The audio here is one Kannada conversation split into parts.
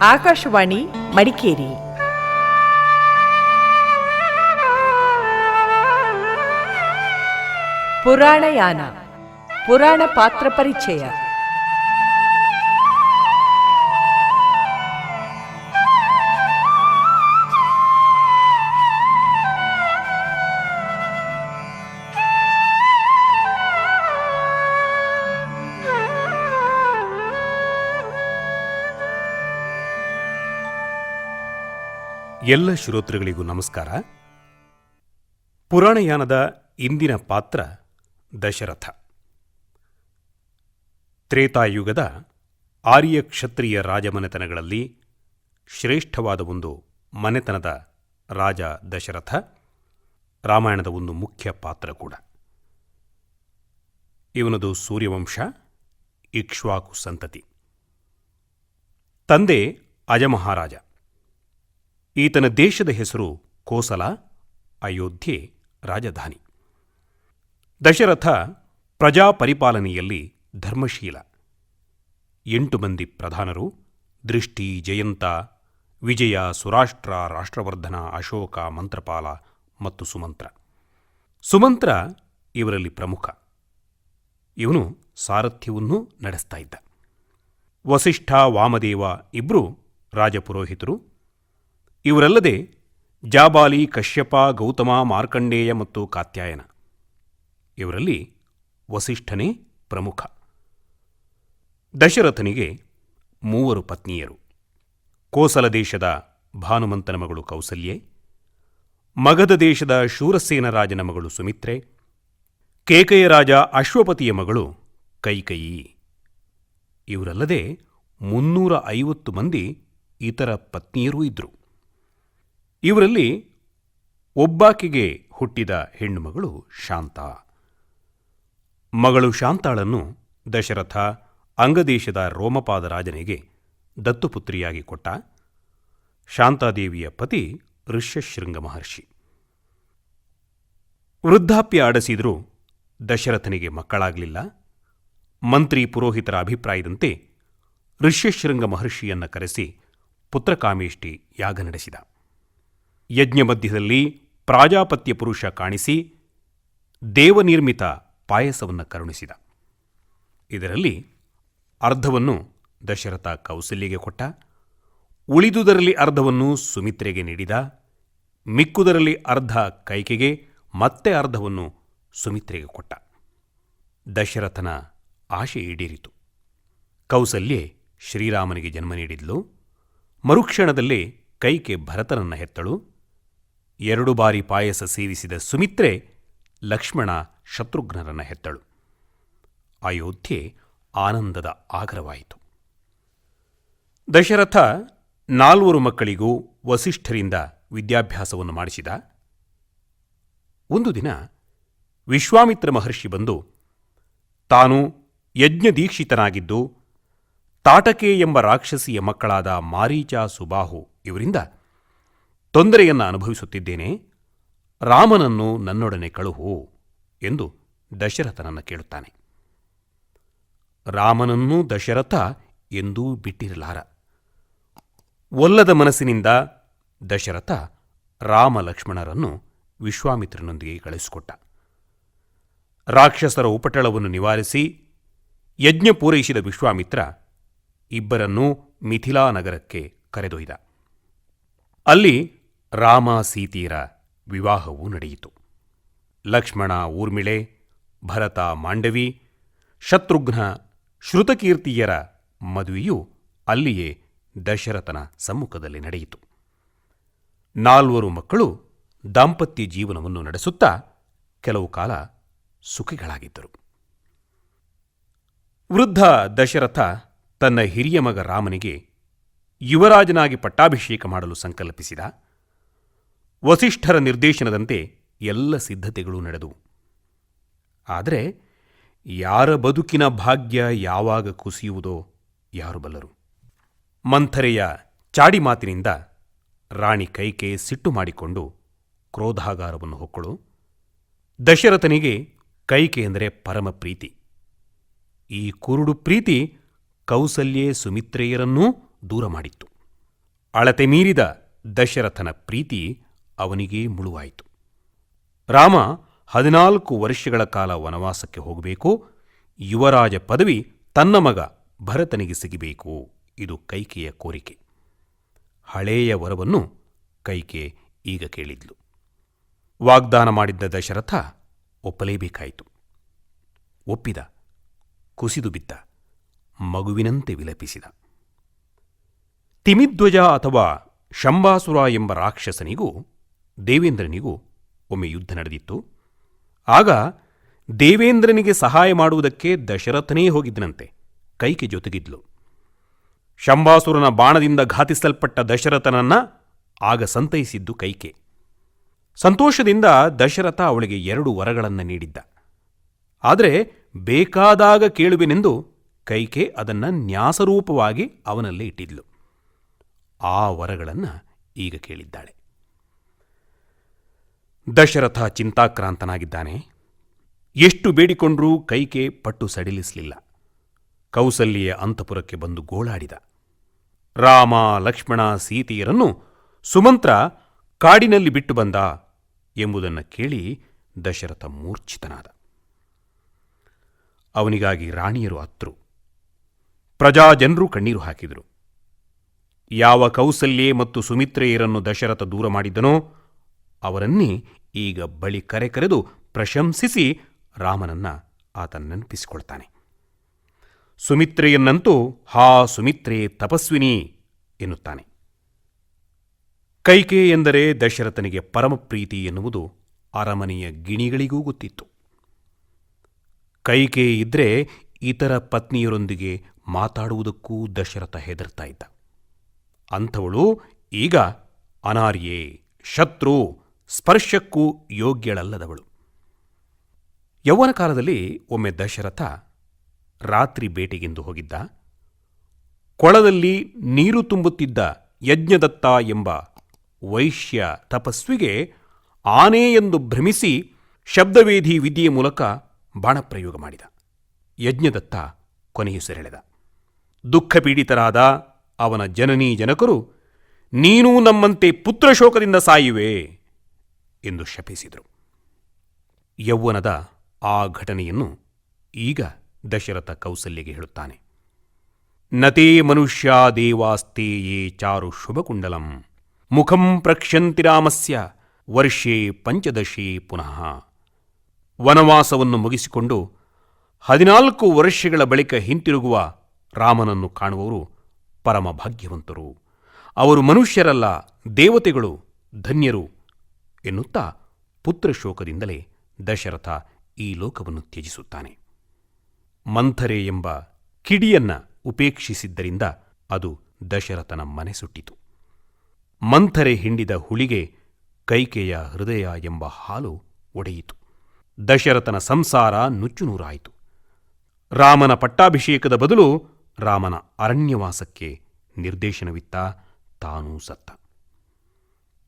ಆಕಾಶವಾಣಿ ಮಡಿಕೇರಿ. ಪುರಾಣಯಾನ ಪುರಾಣ ಪಾತ್ರ ಪರಿಚಯ. ಎಲ್ಲ ಶ್ರೋತೃಗಳಿಗೂ ನಮಸ್ಕಾರ. ಪುರಾಣಯಾನದ ಇಂದಿನ ಪಾತ್ರ ದಶರಥ. ತ್ರೇತಾಯುಗದ ಆರ್ಯ ಕ್ಷತ್ರಿಯ ರಾಜಮನೆತನಗಳಲ್ಲಿ ಶ್ರೇಷ್ಠವಾದ ಒಂದು ಮನೆತನದ ರಾಜ ದಶರಥ ರಾಮಾಯಣದ ಒಂದು ಮುಖ್ಯ ಪಾತ್ರ ಕೂಡ. ಇವನದು ಸೂರ್ಯವಂಶ, ಇಕ್ಷ್ವಾಕು ಸಂತತಿ. ತಂದೆ ಅಜಮಹಾರಾಜ. ಈತನ ದೇಶದ ಹೆಸರು ಕೋಸಲ, ಅಯೋಧ್ಯೆ ರಾಜಧಾನಿ. ದಶರಥ ಪ್ರಜಾಪರಿಪಾಲನೆಯಲ್ಲಿ ಧರ್ಮಶೀಲ. 8 ಮಂದಿ ಪ್ರಧಾನರು, ದೃಷ್ಟಿ, ಜಯಂತ, ವಿಜಯ, ಸುರಾಷ್ಟ್ರ, ರಾಷ್ಟ್ರವರ್ಧನ, ಅಶೋಕ, ಮಂತ್ರಪಾಲ ಮತ್ತು ಸುಮಂತ್ರ. ಸುಮಂತ್ರ ಇವರಲ್ಲಿ ಪ್ರಮುಖ. ಇವನು ಸಾರಥ್ಯವನ್ನೂ ನಡೆಸ್ತಾ ಇದ್ದ. ವಸಿಷ್ಠ, ವಾಮದೇವ ಇಬ್ಬರು ರಾಜಪುರೋಹಿತರು. ಇವರಲ್ಲದೆ ಜಾಬಾಲಿ, ಕಶ್ಯಪ, ಗೌತಮ, ಮಾರ್ಕಂಡೇಯ ಮತ್ತು ಕಾತ್ಯಾಯನ. ಇವರಲ್ಲಿ ವಸಿಷ್ಠನೇ ಪ್ರಮುಖ. ದಶರಥನಿಗೆ 3 ಪತ್ನಿಯರು. ಕೋಸಲ ದೇಶದ ಭಾನುಮಂತನ ಮಗಳು ಕೌಸಲ್ಯೆ, ಮಗಧ ದೇಶದ ಶೂರಸೇನ ರಾಜನ ಮಗಳು ಸುಮಿತ್ರೆ, ಕೇಕಯ ರಾಜ ಅಶ್ವಪತಿಯ ಮಗಳು ಕೈಕಯಿ. ಇವರಲ್ಲದೆ 350 ಮಂದಿ ಇತರ ಪತ್ನಿಯರೂ ಇದ್ದರು. ಇವರಲ್ಲಿ ಒಬ್ಬಾಕೆಗೆ ಹುಟ್ಟಿದ ಹೆಣ್ಣುಮಗಳು ಶಾಂತ. ಮಗಳು ಶಾಂತಾಳನ್ನು ದಶರಥ ಅಂಗದೇಶದ ರೋಮಪಾದ ರಾಜನಿಗೆ ದತ್ತುಪುತ್ರಿಯಾಗಿ ಕೊಟ್ಟ. ಶಾಂತಾದೇವಿಯ ಪತಿ ಋಷ್ಯಶೃಂಗ ಮಹರ್ಷಿ. ವೃದ್ಧಾಪ್ಯ ಅಡಸಿದರೂ ದಶರಥನಿಗೆ ಮಕ್ಕಳಾಗಲಿಲ್ಲ. ಮಂತ್ರಿ ಪುರೋಹಿತರ ಅಭಿಪ್ರಾಯದಂತೆ ಋಷ್ಯಶೃಂಗ ಮಹರ್ಷಿಯನ್ನು ಕರೆಸಿ ಪುತ್ರಕಾಮೇಷ್ಟಿ ಯಾಗ ನಡೆಸಿದ. ಯಜ್ಞ ಮಧ್ಯದಲ್ಲಿ ಪ್ರಾಜಾಪತ್ಯ ಪುರುಷ ಕಾಣಿಸಿ ದೇವನಿರ್ಮಿತ ಪಾಯಸವನ್ನು ಕರುಣಿಸಿದ. ಇದರಲ್ಲಿ ಅರ್ಧವನ್ನು ದಶರಥ ಕೌಸಲ್ಯಗೆ ಕೊಟ್ಟ. ಉಳಿದುದರಲ್ಲಿ ಅರ್ಧವನ್ನು ಸುಮಿತ್ರೆಗೆ ನೀಡಿದ. ಮಿಕ್ಕುದರಲ್ಲಿ ಅರ್ಧ ಕೈಕೆಗೆ, ಮತ್ತೆ ಅರ್ಧವನ್ನು ಸುಮಿತ್ರೆಗೆ ಕೊಟ್ಟ. ದಶರಥನ ಆಶೆ ಈಡೇರಿತು. ಕೌಸಲ್ಯೆ ಶ್ರೀರಾಮನಿಗೆ ಜನ್ಮ ನೀಡಿದ್ಲು. ಮರುಕ್ಷಣದಲ್ಲೇ ಕೈಕೆ ಭರತನನ್ನು ಹೆತ್ತಳು. 2 ಬಾರಿ ಪಾಯಸ ಸೇವಿಸಿದ ಸುಮಿತ್ರೆ ಲಕ್ಷ್ಮಣ, ಶತ್ರುಘ್ನರನ್ನು ಹೆತ್ತಳು. ಅಯೋಧ್ಯೆ ಆನಂದದ ಆಗರವಾಯಿತು. ದಶರಥ 4 ಮಕ್ಕಳಿಗೂ ವಸಿಷ್ಠರಿಂದ ವಿದ್ಯಾಭ್ಯಾಸವನ್ನು ಮಾಡಿಸಿದ. ಒಂದು ದಿನ ವಿಶ್ವಾಮಿತ್ರ ಮಹರ್ಷಿ ಬಂದು, ತಾನು ಯಜ್ಞದೀಕ್ಷಿತನಾಗಿದ್ದು ತಾಟಕೆ ಎಂಬ ರಾಕ್ಷಸಿಯ ಮಕ್ಕಳಾದ ಮಾರೀಚ, ಸುಬಾಹು ಇವರಿಂದ ತೊಂದರೆಯನ್ನು ಅನುಭವಿಸುತ್ತಿದ್ದೇನೆ, ರಾಮನನ್ನು ನನ್ನೊಡನೆ ಕಳುಹು ಎಂದು ದಶರಥನನ್ನು ಕೇಳುತ್ತಾನೆ. ರಾಮನನ್ನೂ ದಶರಥ ಎಂದೂ ಬಿಟ್ಟಿರಲಾರ. ಒಲ್ಲದ ಮನಸ್ಸಿನಿಂದ ದಶರಥ ರಾಮ ಲಕ್ಷ್ಮಣರನ್ನು ವಿಶ್ವಾಮಿತ್ರನೊಂದಿಗೆ ಕಳುಹಿಸಿಕೊಟ್ಟ. ರಾಕ್ಷಸರ ಉಪಟಳವನ್ನು ನಿವಾರಿಸಿ ಯಜ್ಞ ಪೂರೈಸಿದ ವಿಶ್ವಾಮಿತ್ರ ಇಬ್ಬರನ್ನೂ ಮಿಥಿಲಾ ನಗರಕ್ಕೆ ಕರೆದೊಯ್ದ. ಅಲ್ಲಿ ರಾಮ ಸೀತೆಯರ ವಿವಾಹವೂ ನಡೆಯಿತು. ಲಕ್ಷ್ಮಣ ಊರ್ಮಿಳೆ, ಭರತ ಮಾಂಡವಿ, ಶತ್ರುಘ್ನ ಶ್ರುತಕೀರ್ತಿಯರ ಮದುವೆಯೂ ಅಲ್ಲಿಯೇ ದಶರಥನ ಸಮ್ಮುಖದಲ್ಲಿ ನಡೆಯಿತು. 4 ಮಕ್ಕಳು ದಾಂಪತ್ಯ ಜೀವನವನ್ನು ನಡೆಸುತ್ತಾ ಕೆಲವು ಕಾಲ ಸುಖಿಗಳಾಗಿದ್ದರು. ವೃದ್ಧ ದಶರಥ ತನ್ನ ಹಿರಿಯ ಮಗ ರಾಮನಿಗೆ ಯುವರಾಜನಾಗಿ ಪಟ್ಟಾಭಿಷೇಕ ಮಾಡಲು ಸಂಕಲ್ಪಿಸಿದ. ವಸಿಷ್ಠರ ನಿರ್ದೇಶನದಂತೆ ಎಲ್ಲ ಸಿದ್ಧತೆಗಳೂ ನಡೆದವು. ಆದರೆ ಯಾರ ಬದುಕಿನ ಭಾಗ್ಯ ಯಾವಾಗ ಕುಸಿಯುವುದೋ ಯಾರು ಬಲ್ಲರು. ಮಂಥರೆಯ ಚಾಡಿ ಮಾತಿನಿಂದ ರಾಣಿ ಕೈಕೆ ಸಿಟ್ಟು ಮಾಡಿಕೊಂಡು ಕ್ರೋಧಾಗಾರವನ್ನು ಹೊಕ್ಕಳು. ದಶರಥನಿಗೆ ಕೈಕೆ ಎಂದರೆ ಪರಮ ಪ್ರೀತಿ. ಈ ಕುರುಡು ಪ್ರೀತಿ ಕೌಸಲ್ಯೆ ಸುಮಿತ್ರೆಯರನ್ನೂ ದೂರ ಮಾಡಿತ್ತು. ಅಳತೆ ಮೀರಿದ ದಶರಥನ ಪ್ರೀತಿ ಅವನಿಗೇ ಮುಳುವಾಯಿತು. ರಾಮ 14 ವರ್ಷಗಳ ಕಾಲ ವನವಾಸಕ್ಕೆ ಹೋಗಬೇಕು, ಯುವರಾಜ ಪದವಿ ತನ್ನ ಮಗ ಭರತನಿಗೆ ಸಿಗಬೇಕು. ಇದು ಕೈಕೆಯ ಕೋರಿಕೆ. ಹಳೆಯ ವರವನ್ನು ಕೈಕೆ ಈಗ ಕೇಳಿದ್ಲು. ವಾಗ್ದಾನ ಮಾಡಿದ್ದ ದಶರಥ ಒಪ್ಪಲೇಬೇಕಾಯಿತು. ಒಪ್ಪಿದ, ಕುಸಿದು ಬಿದ್ದ, ಮಗುವಿನಂತೆ ವಿಲಪಿಸಿದ. ತಿಮಿಧ್ವಜ ಅಥವಾ ಶಂಬಾಸುರ ಎಂಬ ರಾಕ್ಷಸನಿಗೂ ದೇವೇಂದ್ರನಿಗೂ ಒಮ್ಮೆ ಯುದ್ಧ ನಡೆದಿತ್ತು. ಆಗ ದೇವೇಂದ್ರನಿಗೆ ಸಹಾಯ ಮಾಡುವುದಕ್ಕೆ ದಶರಥನೇ ಹೋಗಿದ್ದನಂತೆ. ಕೈಕೆ ಜೊತೆಗಿದ್ಲು. ಶಂಬಾಸುರನ ಬಾಣದಿಂದ ಘಾತಿಸಲ್ಪಟ್ಟ ದಶರಥನನ್ನ ಆಗ ಸಂತೈಸಿದ್ದು ಕೈಕೆ. ಸಂತೋಷದಿಂದ ದಶರಥ ಅವಳಿಗೆ 2 ವರಗಳನ್ನು ನೀಡಿದ್ದ. ಆದರೆ ಬೇಕಾದಾಗ ಕೇಳುವೆನೆಂದು ಕೈಕೆ ಅದನ್ನು ನ್ಯಾಸರೂಪವಾಗಿ ಅವನಲ್ಲೇ ಇಟ್ಟಿದ್ಲು. ಆ ವರಗಳನ್ನು ಈಗ ಕೇಳಿದ್ದಾಳೆ. ದಶರಥ ಚಿಂತಾಕ್ರಾಂತನಾಗಿದ್ದಾನೆ. ಎಷ್ಟು ಬೇಡಿಕೊಂಡರೂ ಕೈಕೆ ಪಟ್ಟು ಸಡಿಲಿಸಲಿಲ್ಲ. ಕೌಸಲ್ಯೆಯ ಅಂತಃಪುರಕ್ಕೆ ಬಂದು ಗೋಳಾಡಿದ. ರಾಮ, ಲಕ್ಷ್ಮಣ, ಸೀತೆಯರನ್ನು ಸುಮಂತ್ರ ಕಾಡಿನಲ್ಲಿ ಬಿಟ್ಟು ಬಂದ ಎಂಬುದನ್ನು ಕೇಳಿ ದಶರಥ ಮೂರ್ಛಿತನಾದ. ಅವನಿಗಾಗಿ ರಾಣಿಯರು ಅತ್ತರು. ಪ್ರಜಾಜನರು ಕಣ್ಣೀರು ಹಾಕಿದರು. ಯಾವ ಕೌಸಲ್ಯೆ ಮತ್ತು ಸುಮಿತ್ರೆಯರನ್ನು ದಶರಥ ದೂರ ಮಾಡಿದ್ದನೋ ಅವರನ್ನೇ ಈಗ ಬಳಿ ಕರೆದು ಪ್ರಶಂಸಿಸಿ ರಾಮನನ್ನ ಆತ ನೆನಪಿಸಿಕೊಳ್ತಾನೆ. ಸುಮಿತ್ರೆಯನ್ನಂತೂ ಹಾ ಸುಮಿತ್ರೆ ತಪಸ್ವಿನಿ ಎನ್ನುತ್ತಾನೆ. ಕೈಕೆ ಎಂದರೆ ದಶರಥನಿಗೆ ಪರಮಪ್ರೀತಿ ಎನ್ನುವುದು ಅರಮನೆಯ ಗಿಣಿಗಳಿಗೂ ಗೊತ್ತಿತ್ತು. ಕೈಕೆ ಇದ್ರೆ ಇತರ ಪತ್ನಿಯರೊಂದಿಗೆ ಮಾತಾಡುವುದಕ್ಕೂ ದಶರಥ ಹೆದರ್ತಾ ಇದ್ದ. ಅಂಥವಳು ಈಗ ಅನಾರ್ಯೆ, ಶತ್ರು, ಸ್ಪರ್ಶಕ್ಕೂ ಯೋಗ್ಯಳಲ್ಲದವಳು. ಯೌವನ ಕಾಲದಲ್ಲಿ ಒಮ್ಮೆ ದಶರಥ ರಾತ್ರಿ ಬೇಟೆಗೆಂದು ಹೋಗಿದ್ದ. ಕೊಳದಲ್ಲಿ ನೀರು ತುಂಬುತ್ತಿದ್ದ ಯಜ್ಞದತ್ತ ಎಂಬ ವೈಶ್ಯ ತಪಸ್ವಿಗೆ ಆನೆ ಎಂದು ಭ್ರಮಿಸಿ ಶಬ್ದವೇಧಿ ವಿದ್ಯೆಯ ಮೂಲಕ ಬಾಣಪ್ರಯೋಗ ಮಾಡಿದ. ಯಜ್ಞದತ್ತ ಕೊನೆಯುಸಿರೆಳೆದ. ದುಃಖಪೀಡಿತರಾದ ಅವನ ಜನನೀ ಜನಕರು ನೀನೂ ನಮ್ಮಂತೆ ಪುತ್ರಶೋಕದಿಂದ ಸಾಯುವೆ ಎಂದು ಶಪಿಸಿದರು. ಯೌವನದ ಆ ಘಟನೆಯನ್ನು ಈಗ ದಶರಥ ಕೌಸಲ್ಯಗೆ ಹೇಳುತ್ತಾನೆ. ನತೇ ಮನುಷ್ಯ ದೇವಾಸ್ತೆ ಯೇ ಚಾರು ಶುಭಕುಂಡಲಂ ಮುಖಂ ಪ್ರಕ್ಷ್ಯಂತಿ ರಾಮಸ್ಯ ವರ್ಷೇ 15 ಪುನಃ. ವನವಾಸವನ್ನು ಮುಗಿಸಿಕೊಂಡು 14 ವರ್ಷಗಳ ಬಳಿಕ ಹಿಂತಿರುಗುವ ರಾಮನನ್ನು ಕಾಣುವವರು ಪರಮ ಭಾಗ್ಯವಂತರು. ಅವರು ಮನುಷ್ಯರಲ್ಲ, ದೇವತೆಗಳು, ಧನ್ಯರು ಎನ್ನುತ್ತಾ ಪುತ್ರಶೋಕದಿಂದಲೇ ದಶರಥ ಈ ಲೋಕವನ್ನು ತ್ಯಜಿಸುತ್ತಾನೆ. ಮಂಥರೆ ಎಂಬ ಕಿಡಿಯನ್ನ ಉಪೇಕ್ಷಿಸಿದ್ದರಿಂದ ಅದು ದಶರಥನ ಮನೆ ಸುಟ್ಟಿತು. ಮಂಥರೆ ಹಿಂಡಿದ ಹುಳಿಗೆ ಕೈಕೆಯ ಹೃದಯ ಎಂಬ ಹಾಲು ಒಡೆಯಿತು. ದಶರಥನ ಸಂಸಾರ ನುಚ್ಚುನೂರಾಯಿತು. ರಾಮನ ಪಟ್ಟಾಭಿಷೇಕದ ಬದಲು ರಾಮನ ಅರಣ್ಯವಾಸಕ್ಕೆ ನಿರ್ದೇಶನವಿತ್ತ, ತಾನೂ ಸತ್ತ.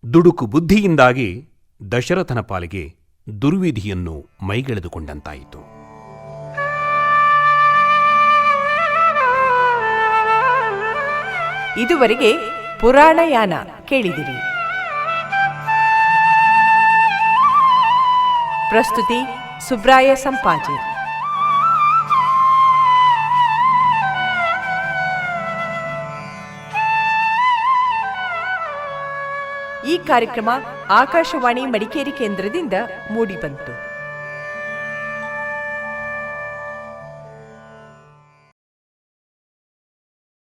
ದುಡುಕು ಬುದ್ಧಿಯಿಂದಾಗಿ ದಶರಥನ ಪಾಲಿಗೆ ದುರ್ವಿಧಿಯನ್ನು ಮೈಗೆಳೆದುಕೊಂಡಂತಾಯಿತು. ಇದುವರೆಗೆ ಪುರಾಣಯಾನ ಕೇಳಿದಿರಿ. ಪ್ರಸ್ತುತಿ ಸುಬ್ರಾಯ ಸಂಪಾಜೆ. ಈ ಕಾರ್ಯಕ್ರಮ ಆಕಾಶವಾಣಿ ಮಡಿಕೇರಿ ಕೇಂದ್ರದಿಂದ ಮೂಡಿಬಂತು.